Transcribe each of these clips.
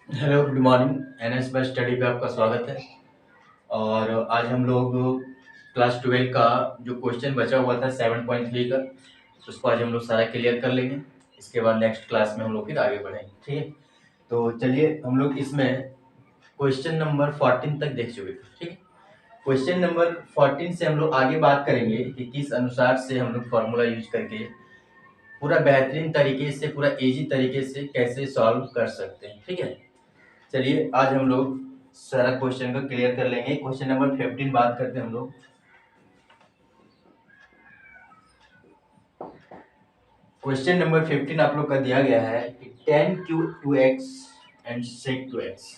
Hello, good morning. NS बस study पे आपका स्वागत है। और आज हम लोग क्लास 12 का जो क्वेश्चन बचा हुआ था 7.3 का, उसको आज हम लोग सारा क्लियर कर लेंगे। इसके बाद नेक्स्ट क्लास में हम लोग फिर आगे बढ़ेंगे, ठीक है। तो चलिए, हम लोग इसमें क्वेश्चन नंबर 14 तक देख चुके थे, ठीक है। क्वेश्चन नंबर 14 से हम लोग आगे बात करेंगे कि किस अनुसार से हम लोग फॉर्मूला यूज करके पूरा बेहतरीन तरीके से, पूरा इजी तरीके से कैसे सॉल्व कर सकते हैं, ठीक है। चलिए, आज हम लोग सारा क्वेश्चन को क्लियर कर लेंगे। क्वेश्चन नंबर 15 बात करते हैं हम लोग। क्वेश्चन नंबर 15 आप लोग का दिया गया है कि tan Q2x and sec2x।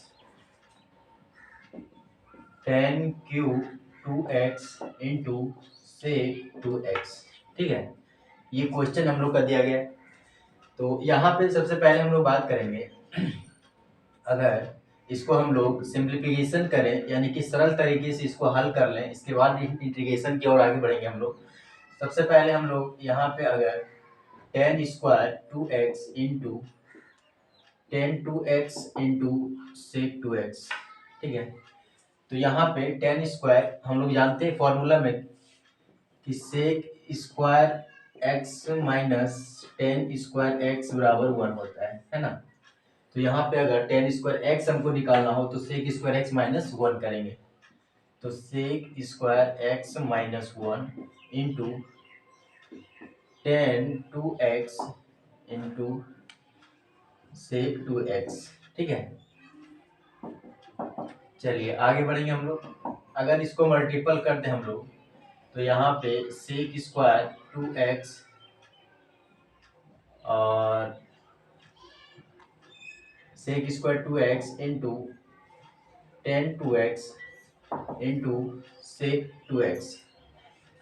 tan Q2x into sec2x, ठीक है। ये क्वेश्चन हम लोग का दिया गया है। तो यहाँ पे सबसे पहले हम लोग बात करेंगे, अगर इसको हम लोग सिंप्लीफिकेशन करें, यानी कि सरल तरीके से इसको हल कर लें, इसके बाद इंटीग्रेशन की ओर आगे बढ़ेंगे हम लोग। सबसे पहले हम लोग यहाँ पे अगर tan square 2x into sec 2x, ठीक है। तो यहाँ पे tan स्क्वायर हम लोग जानते हैं फॉर्मूला में कि sec square x minus tan square x बराबर 1 होता है ना। तो यहाँ पे अगर tan स्क्वायर x हमको निकालना हो तो sec स्क्वायर x माइनस 1 करेंगे। तो sec square x minus 1 into tan 2x into sec 2x, ठीक है। चलिए आगे बढ़ेंगे हम लोग। अगर इसको मल्टीपल करते हैं हम लोग तो यहाँ पे sec स्क्वायर 2x और sec square 2x into tan 2x into sec 2x,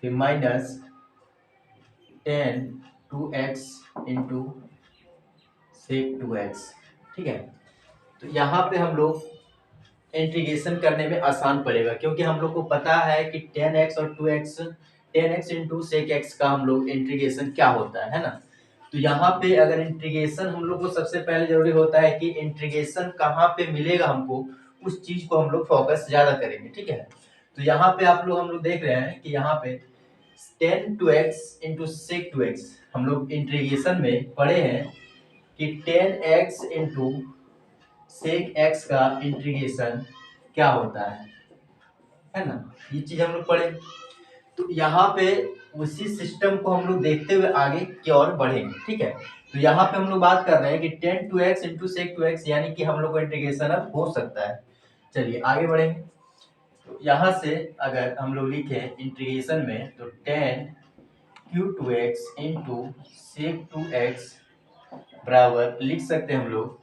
फिर minus tan 2x into sec 2x, ठीक है। तो यहाँ पे हम लोग इंटीग्रेशन करने में आसान पड़ेगा, क्योंकि हम लोग को पता है कि tan x और 2x, tan x into sec x का हम लोग इंटीग्रेशन क्या होता है ना। तो यहाँ पे अगर इंटीग्रेशन हम लोग को सबसे पहले जरूरी होता है कि इंटीग्रेशन कहाँ पे मिलेगा हमको, उस चीज को हम लोग फोकस ज्यादा करेंगे, ठीक है। तो यहाँ पे हम लोग देख रहे हैं कि यहाँ पे tan 2x into sec 2x हम लोग इंटीग्रेशन में पढ़े हैं कि tan x into sec x का इंटीग्रेशन क्या होता है ना। ये चीज हम लोग पढ़े। तो यहाँ पे उसी सिस्टम को हम लोग देखते हुए आगे की ओर बढ़ेंगे, ठीक है। तो यहाँ पे हम लोग बात कर रहे हैं कि tan 2x into sec 2x, यानी कि हम लोग को इंटीग्रेशन अब हो सकता है। चलिए आगे बढ़ेंगे। तो यहाँ से अगर हम लोग लिखे इंटीग्रेशन में तो tan Q2x into sec 2x बराबर लिख सकते हैं हम लोग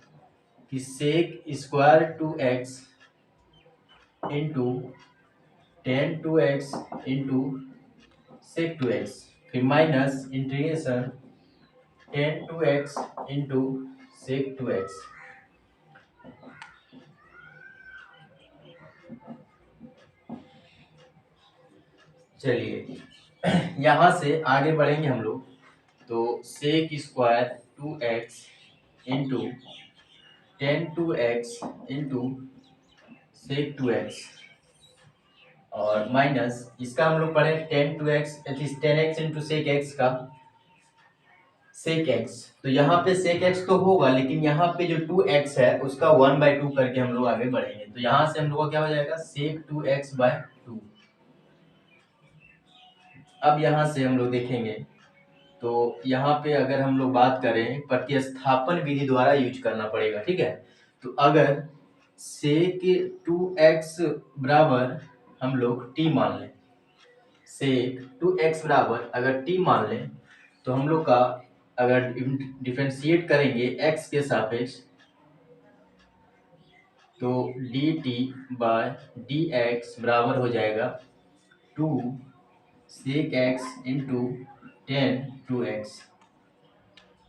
कि sec square 2x into tan 2x into sec 2x, फिर minus integration tan 2x into sec 2x। चलिए यहाँ से आगे बढ़ेंगे हम लोग। तो sec square 2x into tan 2x into sec 2x और माइनस इसका हम लोग पढ़े tan x into sec x का sec x। तो यहाँ पे sec x तो होगा, लेकिन यहाँ पे जो 2x है उसका 1/2 करके हम लोग आगे बढ़ेंगे। तो यहाँ से हम लोग का क्या हो जाएगा sec 2x/2। अब यहाँ से हम लोग देखेंगे तो यहाँ पे अगर हम लोग बात करें प्रतिस्थापन विधि द्वारा यूज करना पड़ेगा, ठीक है। तो अगर sec 2x बराबर हम लोग t मान लें, sec 2x बराबर अगर t मान लें तो हम लोग का अगर डिफरेंशिएट करेंगे x के सापेक्ष तो dt/dx बराबर हो जाएगा 2 sec x into tan 2x,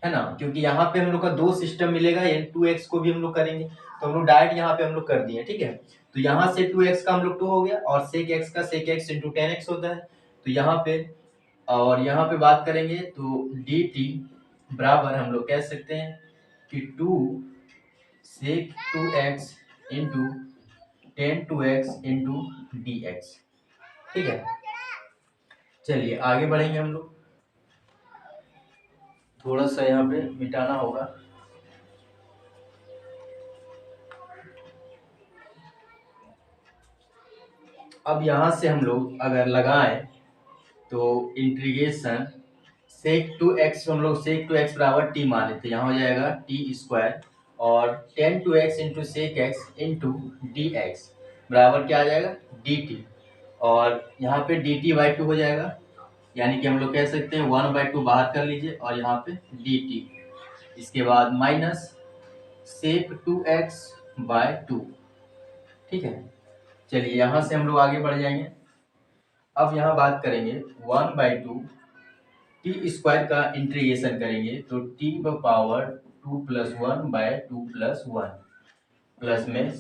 है ना। क्योंकि यहाँ पे हम लोग का दो सिस्टम मिलेगा, ये 2x को भी हम लोग करेंगे तो हम लोग डायरेक्ट यहाँ पे हम लोग कर दिए, ठीक है। तो यहाँ से 2x का हम लोग 2 हो गया और sec x का sec x into tan x होता है। तो यहाँ पे और यहाँ पे बात करेंगे तो dt बराबर हम लोग कह सकते हैं कि 2 सेक 2x into 10 2x into dx। ठीक है, चलिए आगे बढ़ेंगे हम लोग। थोड़ा सा यहाँ पे मिटाना होगा। अब यहाँ से हम लोग अगर लगाएं तो इंटीग्रेशन sec 2x, हम लोग sec 2x बराबर t मान लेते हैं, यहाँ हो जाएगा टी स्क्वायर और 10 2x into sec x into d x बराबर क्या आ जाएगा dt, और यहाँ पे dt/2 हो जाएगा, यानी कि हम लोग कह सकते हैं 1/2 बाहर कर लीजिए और यहाँ पे dt, इसके बाद माइनस sec 2x/2। ठीक है, चलिए यहाँ से हम लोग आगे बढ़ जाएंगे। अब यहाँ बात करेंगे 1/2 टी स्क्वायर का इंटीग्रेशन करेंगे तो t⁻2 + 1/2 + 1 प्लस में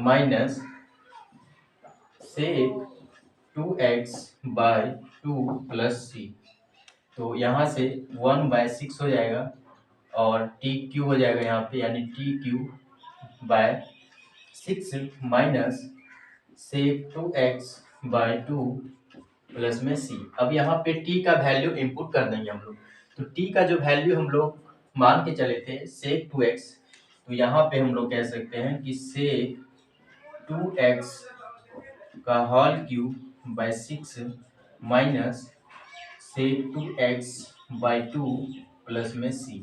माइनस sec 2x/2 + c, तो यहाँ से 1/6 हो जाएगा और टी क्यू हो जाएगा यहाँ पे, यानी t³/6 minus sec 2x/2 plus में c। अब यहाँ पे t का वैल्यू इनपुट कर देंगे हम लोग, तो t का जो वैल्यू हम लोग मान के चले थे sec 2x, तो यहाँ पे हम लोग कह सकते हैं कि sec 2x का whole cube by 6 minus sec 2x/2 plus में c।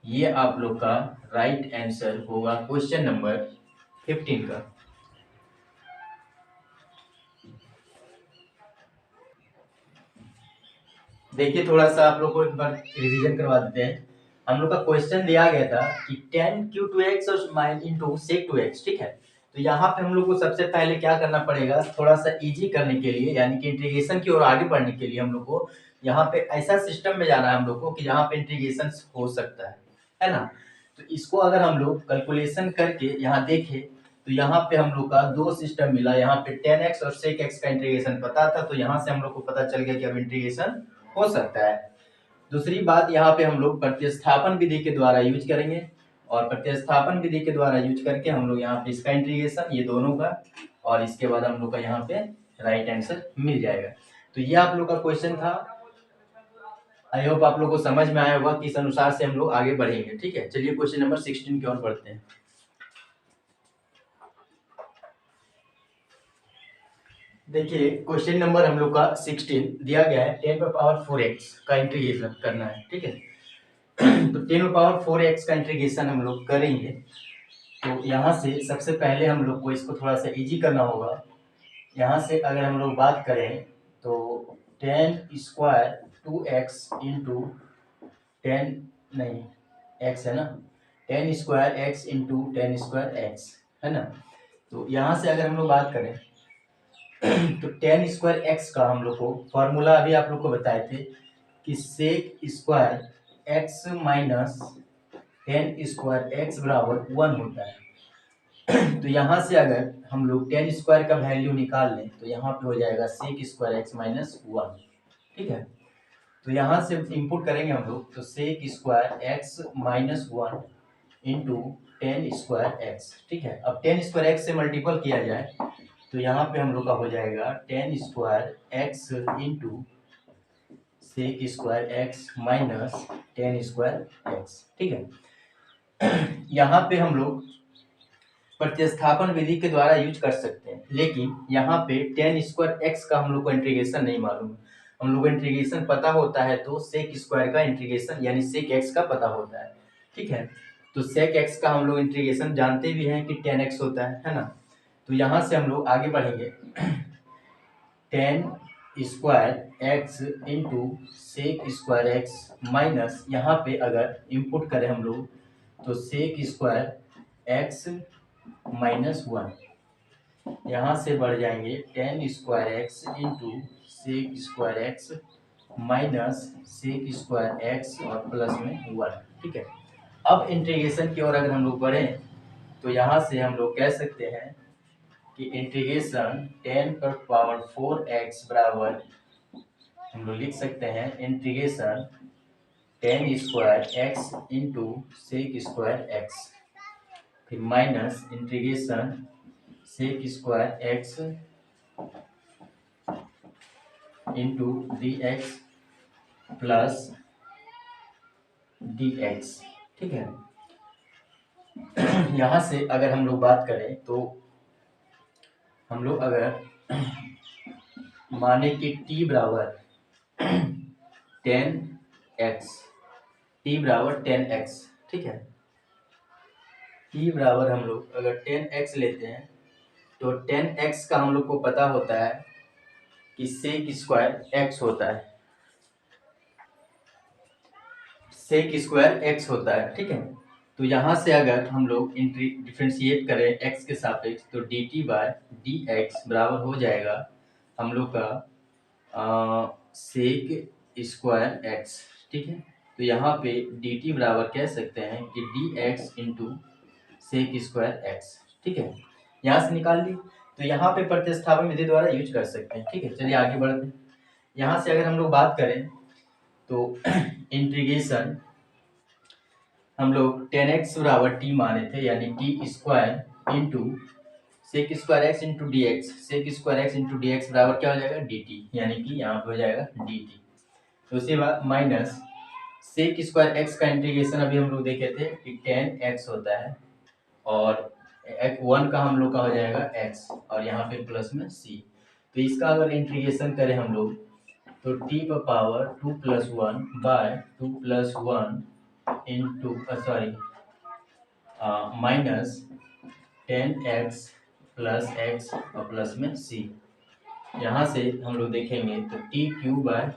ये आप लोग का राइट आंसर होगा क्वेश्चन नंबर 15 का। देखिए थोड़ा सा आप लोग को एक बार रिवीजन करवा देते हैं। हम लोग का क्वेश्चन दिया गया था कि tan q2x और माइन इंटू sec 2x। ठीक है, तो यहाँ पे हम लोग को सबसे पहले क्या करना पड़ेगा, थोड़ा सा इजी करने के लिए, यानी कि इंटीग्रेशन की ओर आगे बढ़ने के लिए हम लोग को यहाँ पे ऐसा सिस्टम में जाना है हम लोग को कि जहाँ पे इंटीग्रेशन हो सकता है ना। तो इसको अगर हम लोग कैलकुलेशन करके यहाँ देखें तो यहाँ पे हम लोग का दो सिस्टम मिला, यहाँ पे tan x और sec x का इंटीग्रेशन पता था, तो यहाँ से हम लोग को पता चल गया कि अब इंटीग्रेशन हो सकता है। दूसरी बात, यहाँ पे हम लोग प्रतिस्थापन विधि के द्वारा यूज करेंगे, और प्रतिस्थापन विधि के द्वारा यूज करके हम लोग यहाँ पे इसका इंटीग्रेशन ये दोनों का, और इसके बाद हम लोग का यहाँ पे राइट आंसर मिल जाएगा। तो ये आप लोग का क्वेश्चन था। आई होप आप लोग को समझ में आया होगा कि इस अनुसार से हम लोग आगे बढ़ेंगे। ठीक है, चलिए क्वेश्चन नंबर 16 की ओर बढ़ते हैं। देखिए क्वेश्चन नंबर हम लोग का 16 दिया गया है, 10⁻4x का इंटीग्रेशन करना है। ठीक है, तो 10⁻4x का इंटीग्रेशन हम लोग करेंगे, तो यहाँ से सबसे पहले हम लोग को इसको थोड़ा सा इजी करना होगा। यहाँ से अगर हम लोग बात करें तो 10² 2x इंटू 10 नहीं x है ना, 10² x इंटू 10² x है ना। तो यहाँ से अगर हम लोग बात करें तो 10² x का हम लोग को फॉर्मूला अभी आप लोग को बताए थे कि sec² x माइनस 10² x बराबर 1 होता है। तो यहाँ से अगर हम लोग 10² का वैल्यू निकाल लें तो यहाँ पे हो जाएगा sec² x माइनस 1। ठीक है, तो यहाँ से इनपुट करेंगे हम लोग, तो sec² x minus 1 into 10² x। ठीक है, अब 10² x से मल्टीपल किया जाए तो यहाँ पे हम लोग का हो जाएगा 10² x into sec² x minus 10² x। ठीक है, यहाँ पे हम लोग प्रतिस्थापन विधि के द्वारा यूज कर सकते हैं, लेकिन यहाँ पे 10² x का हम लोग को इंटीग्रेशन नहीं मालूम है। हम लोग को इंटीग्रेशन पता होता है तो sec² का इंटीग्रेशन यानी sec x का पता होता है। ठीक है, तो sec x का हम लोग इंटीग्रेशन जानते भी हैं कि 10x होता है ना। तो यहाँ से हम लोग आगे बढ़ेंगे 10² x into sec² x minus, यहाँ पे अगर इनपुट करें हम लोग तो sec² x माइनस 1, यहाँ से बढ़ जाएंगे 10² x into sec² x minus sec² x और प्लस में 1। ठीक है, अब इंटीग्रेशन की ओर अगर हम लोग बढ़ें तो यहाँ से हम लोग कह सकते हैं कि इंटीग्रेशन 10⁻4x बराबर हम लोग लिख सकते हैं integration tan square x into sec square x, फिर minus integration sec square x into d x plus d x. ठीक है, यहाँ से अगर हम लोग बात करें तो हम लोग अगर माने कि t बराबर 10x, t बराबर 10x, ठीक है, t बराबर हम लोग अगर 10x लेते हैं तो 10x का हम लोग को पता होता है कि सेक स्क्वायर x होता है, सेक स्क्वायर x होता है। ठीक है, तो यहाँ से अगर हम लोग डिफ्रेंशिएट करें x के सापेक्ष तो dt बाय डी एक्स बराबर हो जाएगा हम लोग का सेक स्क्वायर एक्स। ठीक है, तो यहाँ पे dt बराबर कह सकते हैं कि d x into sec square x. ठीक है, यहाँ से निकाल ली तो यहाँ पे प्रतिस्थापन विधि द्वारा यूज कर सकते हैं। ठीक है, चलिए आगे बढ़ते हैं। यहाँ से अगर हम लोग बात करें तो इंटीग्रेशन हम लोग 10x बराबर टी माने थे, यानी t square into sec square x into d x, sec square x into d x बराबर क्या हो जाएगा डी टी, यानी कि यहाँ पे हो जाएगा डी टी। तो उसके बाद माइनस सेक स्क्वायर एक्स का इंटीग्रेशन अभी हम लोग देखे थे कि 10x होता है और 1 का हम लोग का हो जाएगा x और यहाँ पे प्लस में c। तो इसका अगर इंटीग्रेशन करें हम लोग तो t पर power 2 plus 1 by 2 plus 1 into sorry minus 10x plus x और प्लस में c। यहाँ से हम लोग देखेंगे तो t cube by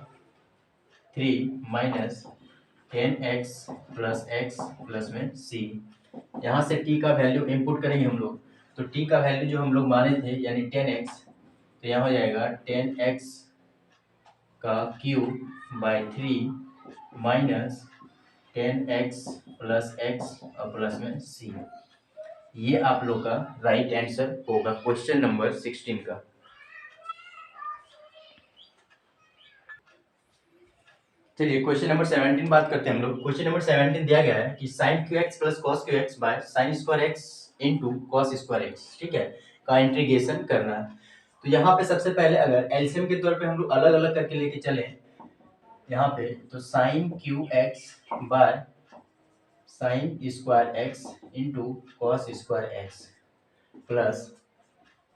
3 minus 10x plus x plus में c। यहाँ से t का वैल्यू इनपुट करेंगे हम लोग तो t का वैल्यू जो हम लोग माने थे यानी 10x, तो यहाँ हो जाएगा 10x का cube by 3 minus 10x plus x और प्लस में c। ये आप लोग का राइट आंसर होगा क्वेश्चन नंबर 16 का। चलिए क्वेश्चन नंबर 17 बात करते हैं हम लोग। क्वेश्चन नंबर 17 दिया गया है कि sine cube x plus cos cube x by sine square x into cos square x, ठीक है, का इंटीग्रेशन करना है। तो यहाँ पे सबसे पहले अगर एलसीएम के तौर पे हम लोग अलग अलग करके लेके चले यहाँ पे तो sine cube x by sine square x into cos square x plus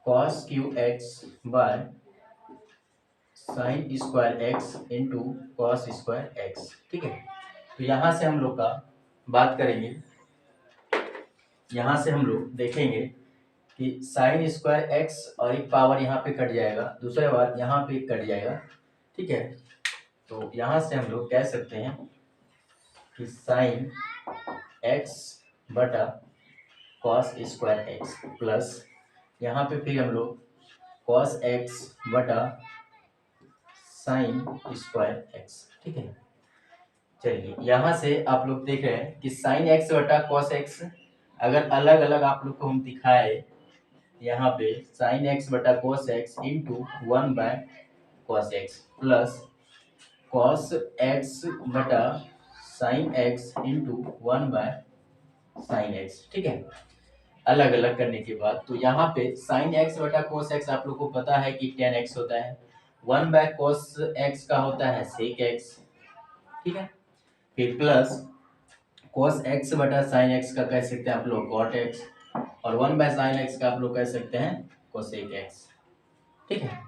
cos cube x by sine square x into cos square x. ठीक है, तो यहाँ से हम लोग का बात करेंगे, यहाँ से हम लोग देखेंगे कि साइन स्क्वायर एक्स और एक पावर यहाँ पे कट जाएगा, दूसरा बार यहाँ पे कट जाएगा। ठीक है, तो यहाँ से हम लोग कह सकते हैं कि साइन एक्स बटा कॉस स्क्वायर एक्स प्लस यहाँ पे फिर हम लोग कॉस एक्स बटा साइन स्क्वायर एक्स। ठीक है, चलिए यहाँ से आप लोग देख रहे हैं कि साइन एक्स बटा कॉस एक्स अगर अलग अलग आप लोग को हम दिखाए यहाँ पे साइन एक्स बटा cos x into 1 by cos x plus cos x बटा sine x into 1 by sine x. ठीक है, अलग अलग करने के बाद तो यहाँ पे साइन एक्स बटा कोस एक्स आप लोग को पता है कि 10x होता है, 1 बाय कोस एक्स का होता है सेक एक्स। ठीक है, फिर प्लस कोस एक्स बटा साइन एक्स का कह सकते हैं आप लोग कॉट एक्स और 1 बाय साइन एक्स का आप लोग कह सकते हैं कोसेक एक्स। ठीक है,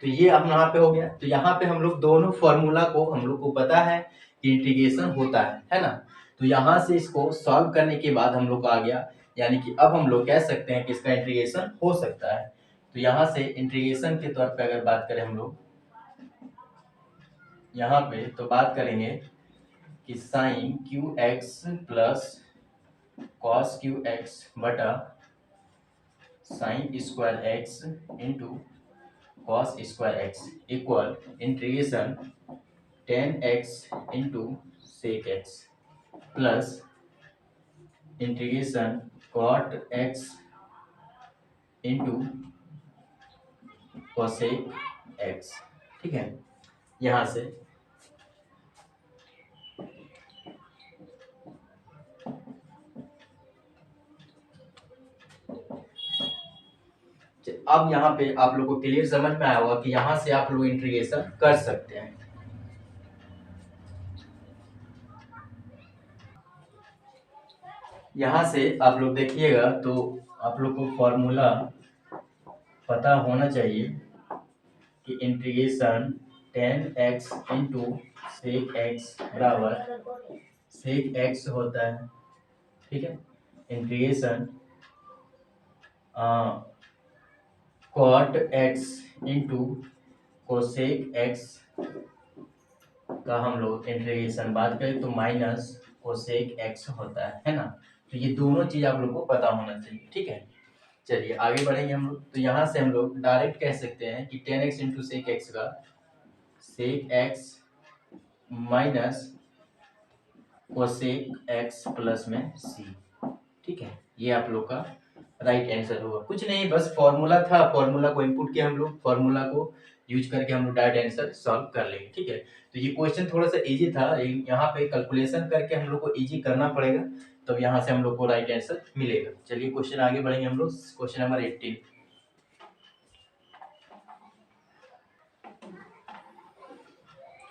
तो ये अब यहाँ पे हो गया। तो यहाँ पे हम लोग दोनों फॉर्मूला को हम लोग को पता है कि इंटीग्रेशन होता है ना। तो यहाँ से इसको सॉल्व करने के बाद हम लोग को आ गया, यानी कि अब हम लोग कह सकते हैं कि इसका इंटीग्रेशन हो सकता है। तो यहाँ से इंटीग्रेशन के तौर पे अगर बात करें हम लोग यहाँ पे तो बात करेंगे कि sine cube x plus cos cube x बटा sine square x into cos square x equal integration 10x into sec x plus integration cot x into cosec x. ठीक है, यहाँ से अब यहाँ पे आप लोग को क्लियर समझ में आया होगा कि यहाँ से आप लोग इंटीग्रेशन कर सकते हैं। यहाँ से आप लोग देखिएगा तो आप लोग को फॉर्मूला पता होना चाहिए कि integration 10x into sec x बराबर सेक एक्स होता है। ठीक है, integration cot x into cosec x का हम लोग इंटीग्रेशन बात करें तो माइनस कोसेक एक्स होता है ना। तो ये दोनों चीज आप लोग को पता होना चाहिए। ठीक है, चलिए आगे बढ़ेंगे हम लोग। तो यहाँ से हम लोग डायरेक्ट कह सकते हैं कि 10x इंटू सेक एक्स का sec x minus cosec x plus में सी। ठीक है, ये आप लोग का राइट आंसर होगा। कुछ नहीं, बस फॉर्मूला था, फॉर्मूला को इनपुट किया हम लोग, फॉर्मूला को यूज करके हम लोग डायरेक्ट आंसर सॉल्व कर लेंगे। ठीक है, तो ये क्वेश्चन थोड़ा सा इजी था, यहाँ पे कैलकुलेशन करके हम लोग को इजी करना पड़ेगा, तब यहाँ से हम लोग को राइट आंसर मिलेगा। चलिए क्वेश्चन आगे बढ़ेंगे हम लोग। Question number 18।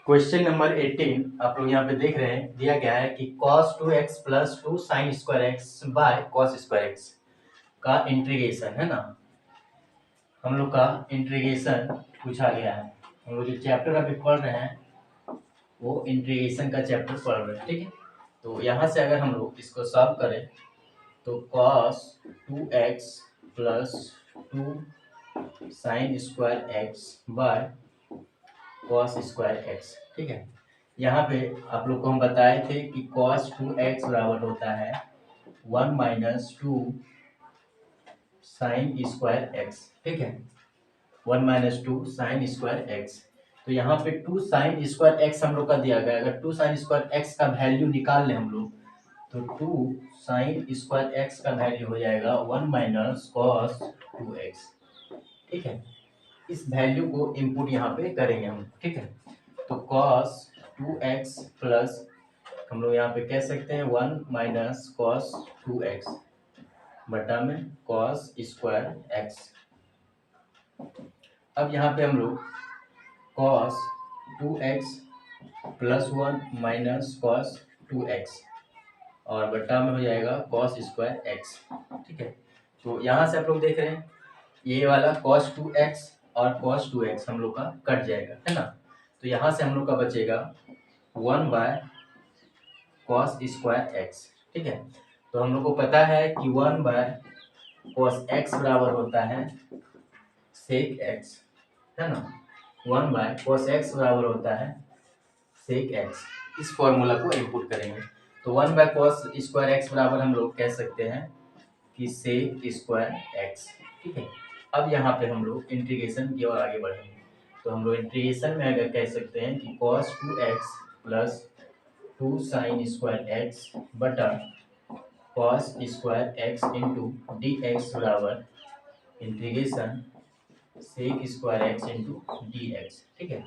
क्वेश्चन नंबर 18 आप लोग यहाँ पे देख रहे हैं, दिया गया है कि cos 2x plus 2 sine square x by cos square x का इंटीग्रेशन है ना। हम लोग का इंटीग्रेशन पूछा गया है। हम लोग जो चैप्टर अभी पढ़ रहे हैं वो इंटीग्रेशन का चैप्टर पढ़ रहे हैं। ठीक है, तो यहाँ से अगर हम लोग इसको सॉल्व करें तो cos 2x plus 2 sine square x by cos square x. ठीक है, यहाँ पे आप लोग को हम बताए थे कि cos 2x बराबर होता है 1 माइनस 2 साइन स्क्वायर एक्स। ठीक है, 1 माइनस 2 साइन स्क्वायर एक्स। तो यहाँ पे 2 साइन स्क्वायर एक्स हम लोग का दिया गया। अगर 2 साइन स्क्वायर एक्स का वैल्यू निकाल लें हम लोग तो 2 साइन स्क्वायर एक्स का वैल्यू हो जाएगा 1 माइनस कॉस 2x। ठीक है, इस वैल्यू को इनपुट यहाँ पे करेंगे हम। ठीक है, तो cos 2x प्लस हम लोग यहाँ पे कह सकते हैं 1 माइनस कॉस 2x बटा में cos स्क्वायर एक्स। अब यहाँ पे हम लोग cos 2x plus 1 minus cos 2x और बटा में हो जाएगा cos स्क्वायर एक्स। ठीक है, तो यहाँ से आप लोग देख रहे हैं ये वाला cos 2x और cos 2x हम लोग का कट जाएगा, है ना। तो यहाँ से हम लोग का बचेगा 1 बाय कॉस स्क्वायर एक्स। ठीक है, तो हम लोग को पता है कि 1 बाय कॉस एक्स बराबर होता है सेक एक्स, है ना। 1 बाय कॉस एक्स बराबर होता है सेक एक्स। इस फॉर्मूला को इनपुट करेंगे तो 1 बाय कॉस स्क्वायर एक्स बराबर हम लोग कह सकते हैं कि सेक स्क्वायर एक्स। ठीक है, अब यहाँ पे हम लोग इंटीग्रेशन की ओर आगे बढ़ेंगे। तो हम लोग इंटीग्रेशन में अगर कह सकते हैं कि cos 2x plus 2 sine square x बटा cos square x into d x बराबर integration sec square x into d x. ठीक है,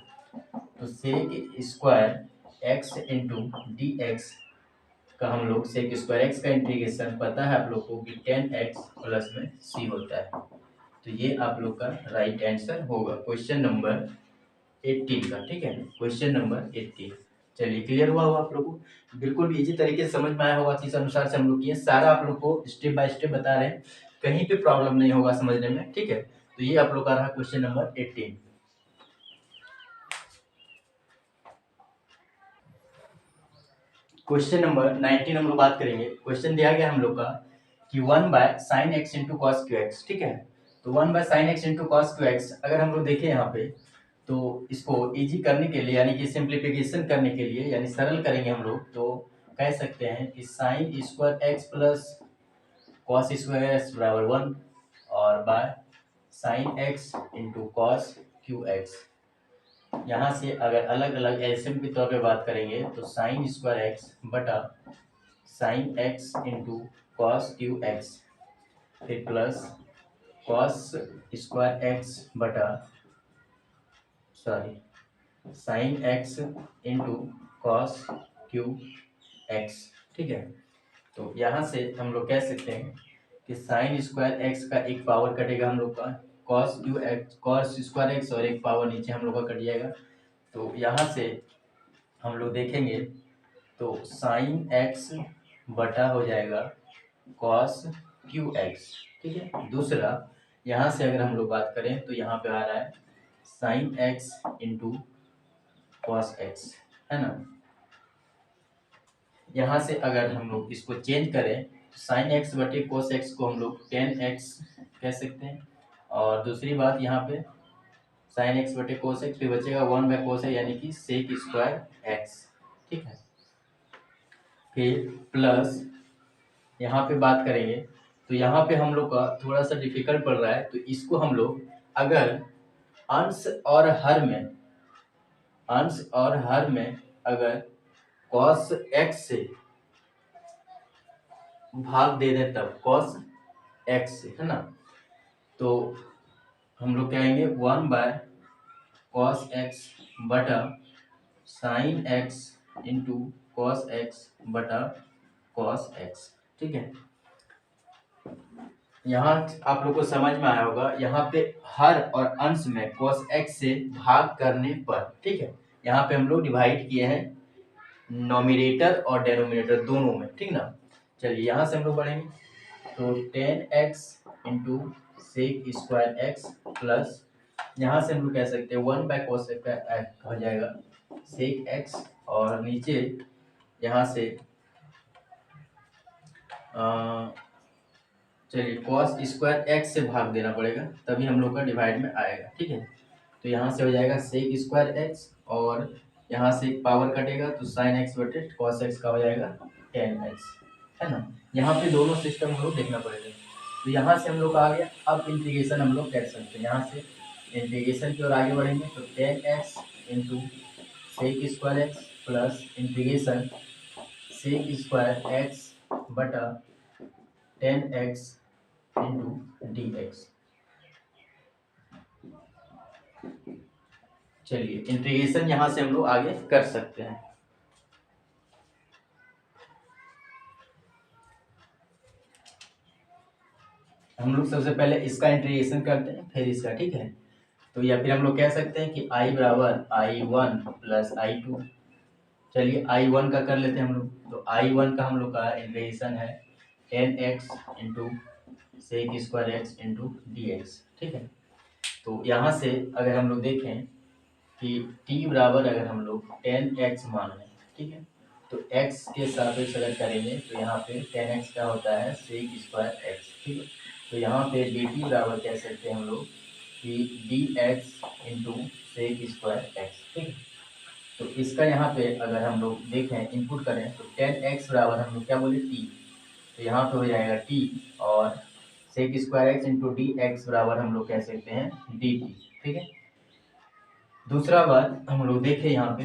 तो sec square x into d x का हम लोग सेक स्क्वायर एक्स का इंटीग्रेशन पता है आप लोग को कि 10x प्लस में c होता है। तो ये आप लोग का राइट आंसर होगा क्वेश्चन नंबर 18 का। ठीक है, क्वेश्चन नंबर 18। चलिए क्लियर हुआ होगा आप लोग को, बिल्कुल भी इजी तरीके से समझ में आया होगा। इस अनुसार से हम लोग किए, सारा आप लोग को स्टेप बाय स्टेप बता रहे हैं, कहीं पे प्रॉब्लम नहीं होगा समझने में। ठीक है, तो ये आप लोग का रहा क्वेश्चन नंबर 18। क्वेश्चन नंबर 19 हम लोग बात करेंगे। क्वेश्चन दिया गया हम लोग का कि 1 by sine x into cos cube x. ठीक है, तो 1 by sine x into cos cube x अगर हम लोग देखें यहाँ पे तो इसको इजी करने के लिए यानी कि सिंप्लीफिकेशन करने के लिए यानी सरल करेंगे हम लोग तो कह सकते हैं कि sign square x plus cos square x बराबर 1 और bye sine x into cos cube x. यहाँ से अगर अलग अलग एलसीएम के तौर पे बात करेंगे तो साइन स्क्वायर एक्स बटा sine x into cos cube x फिर प्लस कॉस स्क्वायर एक्स बटा sine x into cos cube x. ठीक है, तो यहाँ से हम लोग कह सकते हैं कि साइन स्क्वायर एक्स का एक पावर कटेगा हम लोग का cos cube x cos square x और एक पावर नीचे हम लोग का कट जाएगा। तो यहाँ से हम लोग देखेंगे तो साइन एक्स बटा हो जाएगा कॉस क्यू एक्स, ठीक है। दूसरा यहाँ से अगर हम लोग बात करें तो यहाँ पे आ रहा है sign x into cos x, है ना। यहाँ से अगर हम लोग इसको चेंज करें तो साइन एक्स बटे कोस एक्स को हम लोग टेन एक्स कह सकते हैं। और दूसरी बात यहाँ पे साइन एक्स बटे कोस एक्स फिर बचेगा 1 बाय कोस है यानी कि सेक स्क्वायर एक्स, ठीक है। फिर प्लस यहाँ पे बात करेंगे तो यहाँ पे हम लोग का थोड़ा सा डिफिकल्ट पड़ रहा है, तो इसको हम लोग अगर अंश और हर में अगर कॉस एक्स से भाग दे दें तब कॉस एक्स से, है ना। तो हम लोग कहेंगे 1 बाय कॉस एक्स बटा sine x into cos x बटा कॉस एक्स, ठीक है। यहाँ आप लोग को समझ में आया होगा, यहाँ पे हर और अंश में cos x से भाग करने पर, ठीक है। यहाँ पे हम लोग डिवाइड किए हैं नॉमिनेटर और डेनोमिनेटर दोनों में, ठीक ना। चलिए यहाँ से हम लोग बढ़ेंगे तो 10x into sec square x plus यहाँ से हम लोग कह सकते हैं 1 बाय cos एक्स हो जाएगा सेक एक्स और नीचे यहाँ से चलिए कॉस स्क्वायर एक्स से भाग देना पड़ेगा तभी हम लोग का डिवाइड में आएगा, ठीक है। तो यहाँ से हो जाएगा सेक स्क्वायर एक्स और यहाँ से पावर कटेगा तो साइन एक्स बटे कॉस एक्स का हो जाएगा 10x, है ना। यहाँ पे दोनों सिस्टम हम लोग देखना पड़ेगा। तो यहाँ से हम लोग आ गया, अब इंटीग्रेशन हम लोग कर सकते हैं। यहाँ से इंटीग्रेशन की ओर आगे बढ़ेंगे तो 10x into sec square x plus integration sec square x बटा 10x इंटू डी एक्स। चलिए इंटीग्रेशन यहाँ से हम लोग आगे कर सकते हैं। हम लोग सबसे पहले इसका इंटीग्रेशन करते हैं फिर इसका, ठीक है। तो या फिर हम लोग कह सकते हैं कि i बराबर i1 प्लस i2। चलिए i1 का कर लेते हैं हम लोग। तो i1 का हम लोग का इंटीग्रेशन है 10x into sec square x into d x, ठीक है। तो यहाँ से अगर हम लोग देखें कि t बराबर अगर हम लोग 10x मान लें, ठीक है। तो x के सापेक्ष अगर करेंगे तो यहाँ पे 10x का होता है सेक स्क्वायर एक्स, ठीक है। तो यहाँ पे dt बराबर कह सकते हैं हम लोग कि dx into sec square x, ठीक है। तो इसका यहाँ पे अगर हम लोग देखें इनपुट करें तो 10x बराबर हम लोग क्या बोले t, तो यहाँ पे हो जाएगा t और sec square x into d x बराबर हम लोग कह सकते हैं dt, ठीक है। दूसरा बात हम लोग देखें यहाँ पे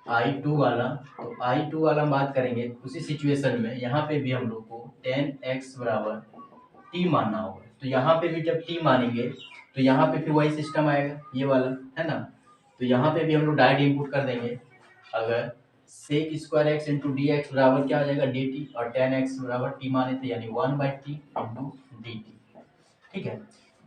I2 वाला, तो I2 वाला बात करेंगे उसी सिचुएशन में यहाँ पे भी हम लोग को 10x बराबर t मानना होगा। तो यहाँ पे भी जब t मानेंगे तो यहाँ पे फिर वही सिस्टम आएगा ये वाला, है ना। तो यहाँ पे भी हम लोग डायरेक्ट इनपुट कर देंगे। अगर sec square x into d x बराबर क्या हो जाएगा dt और 10x बराबर t माने थे यानी 1/t इंटू dt, ठीक है।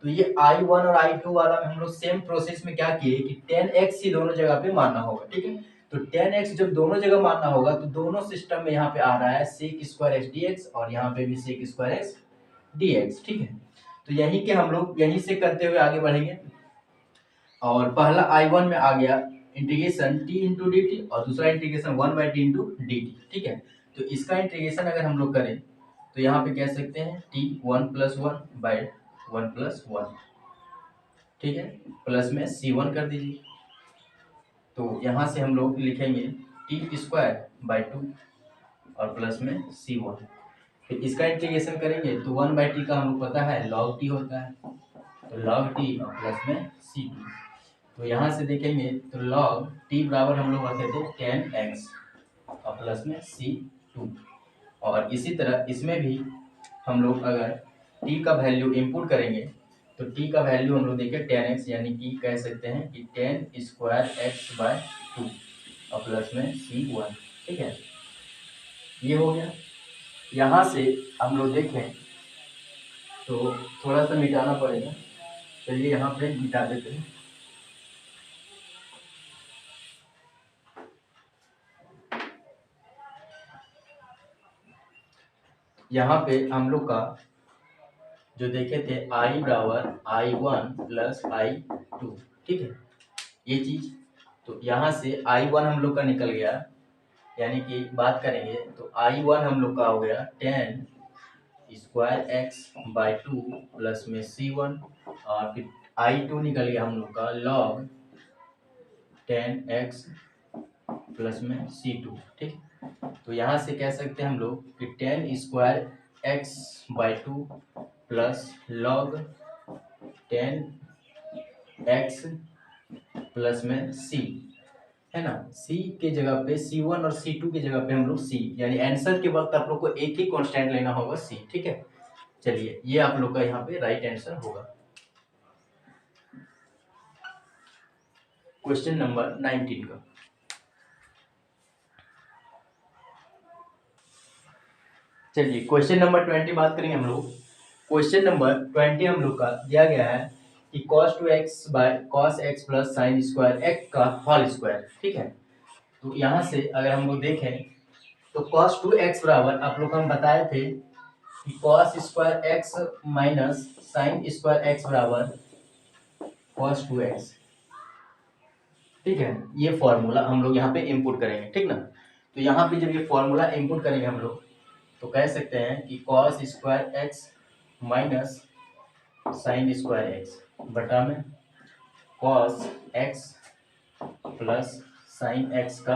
तो ये I1 और I2 वाला में हम लोग सेम प्रोसेस में क्या किए कि 10x ही दोनों जगह पे मानना होगा, ठीक है। तो 10x जब दोनों जगह मानना होगा तो दोनों सिस्टम में यहाँ पे आ रहा है सेक स्क्वायर एक्स dx और यहाँ पे भी सेक स्क्वायर एक्स dx, ठीक है। तो यहीं के हम लोग यहीं से करते हुए आगे बढ़ेंगे और पहला I1 में आ गया integration t into D T और दूसरा integration 1/t into D T, ठीक है। तो इसका इंटीग्रेशन अगर हम लोग करें तो यहाँ पे कह सकते हैं t 1+1/1+1, ठीक है। प्लस में c1 कर दीजिए। तो यहाँ से हम लोग लिखेंगे t² 2 और प्लस में c1। फिर इसका इंटीग्रेशन करेंगे तो 1/t का हमको पता है log t होता है, तो log t और प्लस में c2। तो यहाँ से देखेंगे तो log t बराबर हम लोग रखे थे 10x और प्लस में c2। और इसी तरह इसमें भी हम लोग अगर t का वैल्यू इनपुट करेंगे तो t का वैल्यू हम लोग देखें 10x यानी कि कह सकते हैं कि 10² x/2 और प्लस में c1, ठीक है। ये हो गया। यहाँ से हम लोग देखें तो थोड़ा सा मिटाना पड़ेगा चलिए यहाँ पे मिटा देते हैं। यहाँ पे हम लोग का जो देखे थे I बराबर I1 प्लस I2, ठीक है, ये चीज। तो यहाँ से I1 हम लोग का निकल गया, यानी कि बात करेंगे तो I1 हम लोग का हो गया 10 स्क्वायर एक्स बाई 2 प्लस में C1, और फिर I2 निकल गया हम लोग का log 10x प्लस में C2, ठीक। तो यहाँ से कह सकते हैं हम लोग कि 10 square x by 2 plus log 10x plus में C, है ना। C के जगह पे C1 और C2 की जगह पे हम लोग C, यानी आंसर के वक्त आप लोग को एक ही कांस्टेंट लेना होगा C, ठीक है। चलिए ये आप लोग का यहाँ पे राइट आंसर होगा। क्वेश्चन नंबर 19 का। चलिए क्वेश्चन नंबर 20 बात करेंगे हम लोग। क्वेश्चन नंबर 20 हम लोग का दिया गया है कि cos 2x by cos x plus sine square x का होल स्क्वायर, ठीक है। तो यहाँ से अगर हम लोग देखें तो cos 2x बराबर आप लोग को हम बताए थे कि cos square x minus sign square x बराबर cos 2x, ठीक है। ये फॉर्मूला हम लोग यहाँ पे इंपुट करेंगे, ठीक ना। तो यहाँ पे जब ये फॉर्मूला इंपुट करेंगे हम लोग तो कह सकते हैं कि cos square x minus sign square x बटा में cos x plus sine x का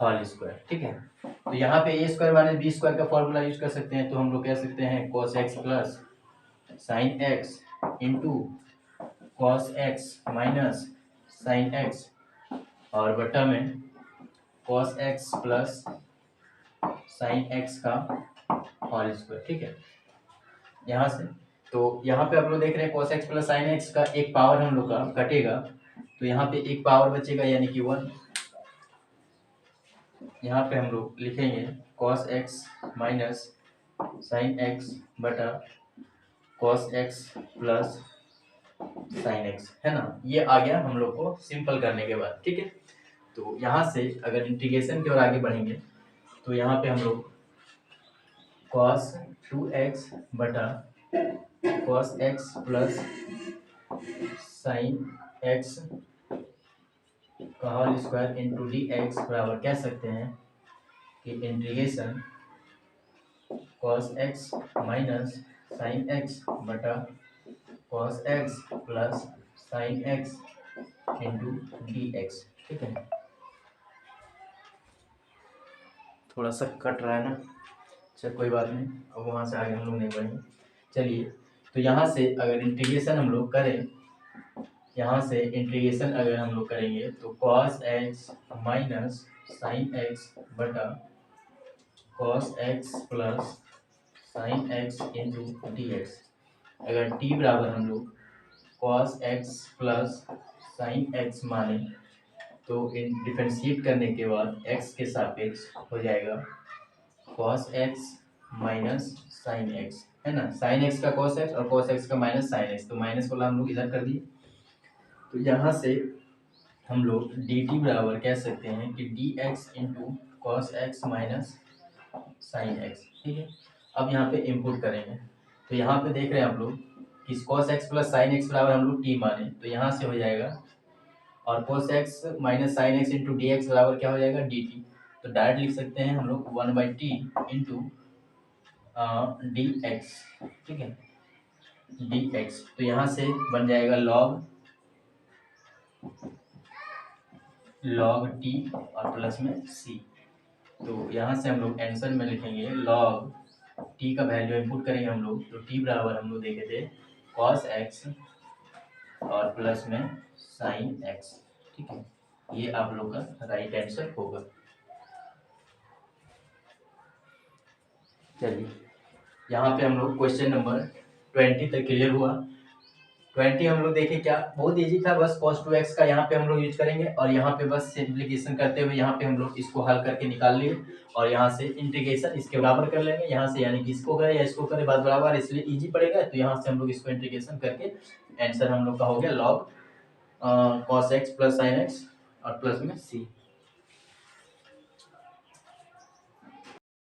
होल स्क्वायर, ठीक है। तो यहाँ पे ए स्क्वायर माइनस बी स्क्वायर का फॉर्मूला यूज कर सकते हैं। तो हम लोग कह सकते हैं cos x plus sine x into cos x minus sine x और बटा में cos x plus sine x का होल स्क्वायर, ठीक है। यहाँ से तो यहाँ पे आप लोग देख रहे हैं cos x plus sine x का एक पावर हम लोग का कटेगा, तो यहाँ पे एक पावर बचेगा यानी कि 1। यहाँ पे हम लोग लिखेंगे cos x minus sine x बटा cos x plus sine x, है ना। ये आ गया हम लोग को सिंपल करने के बाद, ठीक है। तो यहाँ से अगर इंटीग्रेशन की ओर आगे बढ़ेंगे तो यहाँ पे हम लोग cos 2x बटा cos x plus sine x का whole square into d x बराबर कह सकते हैं कि integration cos x minus sine x बटा cos x plus sine x into d x, ठीक है। थोड़ा सा कट रहा है ना, चल कोई बात नहीं, अब वहाँ से आगे हम लोग नहीं बढ़ेंगे। चलिए तो यहाँ से अगर इंटीग्रेशन हम लोग करें, यहाँ से इंटीग्रेशन अगर हम लोग करेंगे तो cos x minus sine x बटा cos x plus sine x into d x. अगर t बराबर हम लोग cos x plus sine x माने तो इन डिफरेंशिएट करने के बाद x के सापेक्ष हो जाएगा cos x minus sine x, है ना। साइन x का cos x और cos x का माइनस साइन x, तो माइनस वाला हम लोग इधर कर दिए। तो यहाँ से हम लोग dt बराबर कह सकते हैं कि dx into cos x minus sign x, ठीक है। अब यहाँ पे इंपुट करेंगे तो यहाँ पे देख रहे हैं आप लोग कि cos x plus sine x बराबर हम लोग t माने तो यहाँ से हो जाएगा, और cos x minus sign x into d x बराबर क्या हो जाएगा dt। तो डायरेक्ट लिख सकते हैं हम लोग 1/t इंटू डी एक्स, ठीक है, डी एक्स। तो यहाँ से बन जाएगा log t और प्लस में c। तो यहाँ से हम लोग आंसर में लिखेंगे log t का वैल्यू इनपुट करेंगे हम लोग, तो t बराबर हम लोग देखे थे cos x और प्लस में sin x, ठीक है। ये आप लोग का राइट आंसर होगा। चलिए यहाँ पे हम लोग क्वेश्चन नंबर 20 तक क्लियर हुआ। 20 हम लोग देखें क्या बहुत इजी था, बस cos 2x का यहाँ पे हम लोग यूज करेंगे और यहाँ पे बस सिंप्लीकेशन करते हुए यहाँ पे हम लोग इसको हल करके निकाल लिए और यहाँ से इंटीग्रेशन इसके बराबर कर लेंगे यहाँ से, यानी कि इसको करे या इसको करे बात बराबर, इसलिए इजी पड़ेगा। तो यहाँ से हम लोग इसको इंटीग्रेशन करके आंसर हम लोग का हो गया log cos x plus sin x और प्लस में c।